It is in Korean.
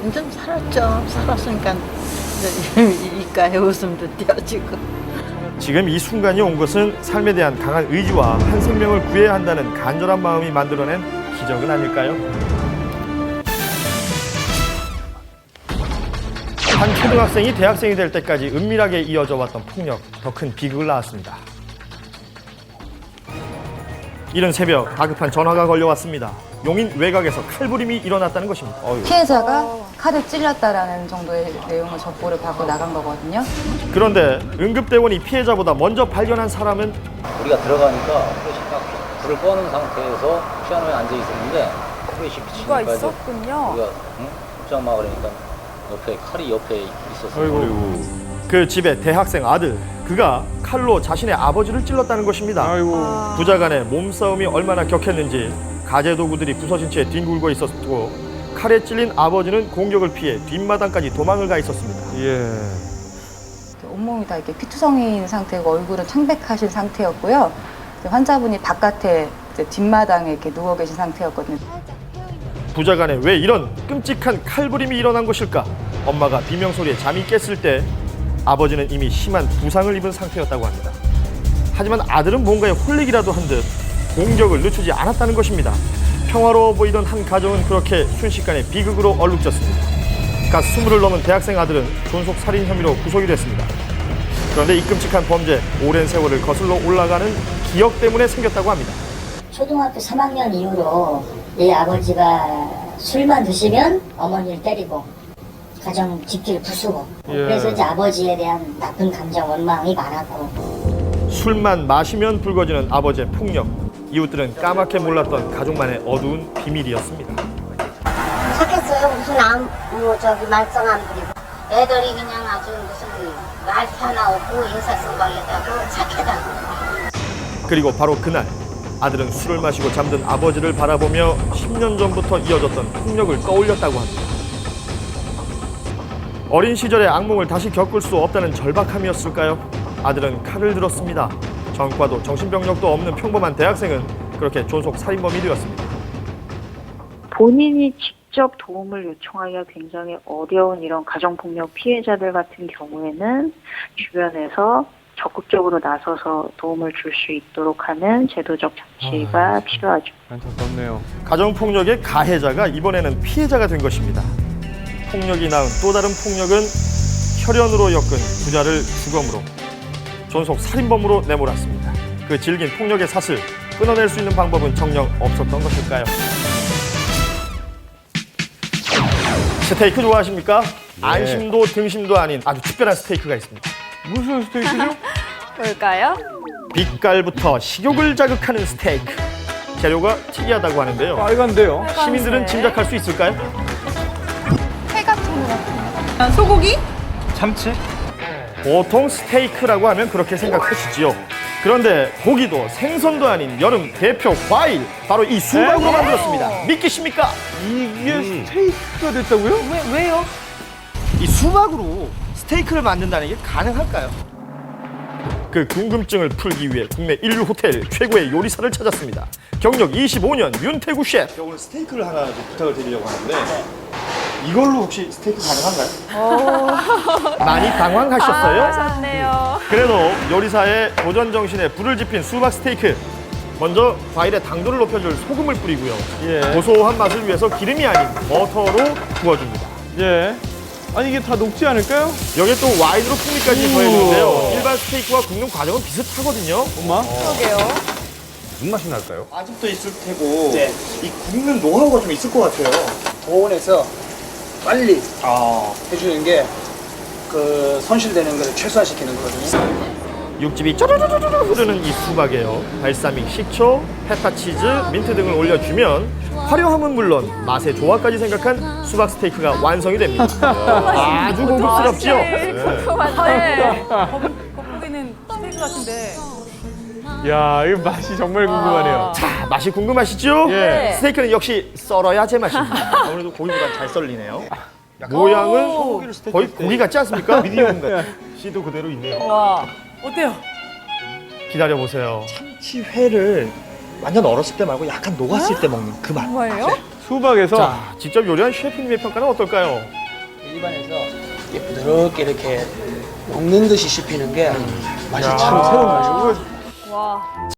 완전 살았죠. 살았으니까 입가에 웃음도 띄어지고. 지금 이 순간이 온 것은 삶에 대한 강한 의지와 한 생명을 구해야 한다는 간절한 마음이 만들어낸 기적은 아닐까요? 한 초등학생이 대학생이 될 때까지 은밀하게 이어져 왔던 폭력, 더 큰 비극을 낳았습니다. 이른 새벽 다급한 전화가 걸려왔습니다. 용인 외곽에서 칼부림이 일어났다는 것입니다. 피해자가 칼을 찔렸다라는 정도의 내용을 적보를 받고 나간 거거든요. 그런데 응급대원이 피해자보다 먼저 발견한 사람은 우리가 들어가니까 후레쉬가 불을 꺼는 상태에서 피아노에 앉아 있었는데 후레쉬 비치니까 이제 있었군요. 우리가 꼼짝 마 그러니까 옆에 칼이 옆에 있었어요. 그 집의 대학생 아들, 그가 칼로 자신의 아버지를 찔렀다는 것입니다. 부자 간의 몸싸움이 얼마나 격했는지 가재 도구들이 부서진 채 뒹굴고 있었고, 칼에 찔린 아버지는 공격을 피해 뒷마당까지 도망을 가 있었습니다. 온몸이 다 이렇게 피투성이인 상태고 얼굴은 창백하신 상태였고요. 환자분이 바깥에 뒷마당에 이렇게 누워 계신 상태였거든요. 부자 간에 왜 이런 끔찍한 칼부림이 일어난 것일까? 엄마가 비명소리에 잠이 깼을 때 아버지는 이미 심한 부상을 입은 상태였다고 합니다. 하지만 아들은 뭔가에 홀리기라도 한 듯 공격을 늦추지 않았다는 것입니다. 평화로워 보이던 한 가정은 그렇게 순식간에 비극으로 얼룩졌습니다. 갓 20을 넘은 대학생 아들은 존속 살인 혐의로 구속이 됐습니다. 그런데 이 끔찍한 범죄, 오랜 세월을 거슬러 올라가는 기억 때문에 생겼다고 합니다. 초등학교 3학년 이후로 내 아버지가 술만 드시면 어머니를 때리고 가정 뒷길 부수고 그래서 이제 아버지에 대한 나쁜 감정, 원망이 많았고. 술만 마시면 불거지는 아버지의 폭력. 이웃들은 까맣게 몰랐던 가족만의 어두운 비밀이었습니다. 착했어요. 무슨 말썽 안 부리고 애들이 그냥 아주 무슨 말투 하나 없고 인사성방에다고 착하다고. 그리고 바로 그날 아들은 술을 마시고 잠든 아버지를 바라보며 10년 전부터 이어졌던 폭력을 떠올렸다고 합니다. 어린 시절의 악몽을 다시 겪을 수 없다는 절박함이었을까요? 아들은 칼을 들었습니다. 전과도 정신병력도 없는 평범한 대학생은 그렇게 존속 살인범이 되었습니다. 본인이 직접 도움을 요청하기가 굉장히 어려운 이런 가정폭력 피해자들 같은 경우에는 주변에서 적극적으로 나서서 도움을 줄 수 있도록 하는 제도적 장치가 필요하죠. 안타깝네요. 가정폭력의 가해자가 이번에는 피해자가 된 것입니다. 폭력이 낳은 또 다른 폭력은 혈연으로 엮은 부자를 주검으로 존속 살인범으로 내몰았습니다. 그 질긴 폭력의 사슬 끊어낼 수 있는 방법은 정녕 없었던 것일까요? 스테이크 좋아하십니까? 안심도 등심도 아닌 아주 특별한 스테이크가 있습니다. 무슨 스테이크죠? 뭘까요? 빛깔부터 식욕을 자극하는 스테이크. 재료가 특이하다고 하는데요. 빨간데요. 시민들은 짐작할 수 있을까요? 회 같은 거 같은데. 소고기? 참치? 보통 스테이크라고 하면 그렇게 생각하시지요. 그런데 고기도 생선도 아닌 여름 대표 과일, 바로 이 수박으로 만들었습니다. 믿기십니까? 이게 스테이크가 됐다고요? 왜요? 이 수박으로 스테이크를 만든다는 게 가능할까요? 그 궁금증을 풀기 위해 국내 인류 호텔 최고의 요리사를 찾았습니다. 경력 25년 윤태구 셰프. 오늘 스테이크를 하나 부탁을 드리려고 하는데 이걸로 혹시 스테이크 가능한가요? 많이 당황하셨어요? 하셨네요. 그래도 요리사의 도전 정신에 불을 지핀 수박 스테이크. 먼저 과일의 당도를 높여줄 소금을 뿌리고요. 고소한 맛을 위해서 기름이 아닌 버터로 구워줍니다. 예. 아니 이게 다 녹지 않을까요? 여기에 또 와인으로 풍미까지 더해주는데요. 일반 스테이크와 굽는 과정은 비슷하거든요. 엄마? 그러게요. 무슨 맛이 날까요? 아직도 있을 테고 이 굽는 노하우가 좀 있을 것 같아요. 고온에서 빨리 해주는 게 그 손실되는 걸 최소화시키는 거거든요. 육즙이 쪼르르르르 흐르는 이 수박에요. 발사믹, 식초, 페타치즈, 민트 등을 올려주면 화려함은 물론 맛의 조화까지 생각한 수박 스테이크가 완성이 됩니다. 아주 고급스럽죠? 궁금한데. 거북이는 스테이크 같은데. 야, 이 맛이 정말 궁금하네요. 자, 맛이 궁금하시죠? 예. 스테이크는 역시 썰어야 제맛입니다. 아무래도 고기보다 잘 썰리네요. 모양은 거의 고기 같지 않습니까? 미디움 같아. 씨도 그대로 있네요. 와, 어때요? 기다려보세요. 참치회를 완전 얼었을 때 말고 약간 녹았을 때 먹는 그 맛. 정말요? 네. 수박에서 자, 직접 요리한 셰프님의 평가는 어떨까요? 입안에서 이게 부드럽게 이렇게 녹는 듯이 씹히는 게 맛이 참 새로운 맛이고. 와.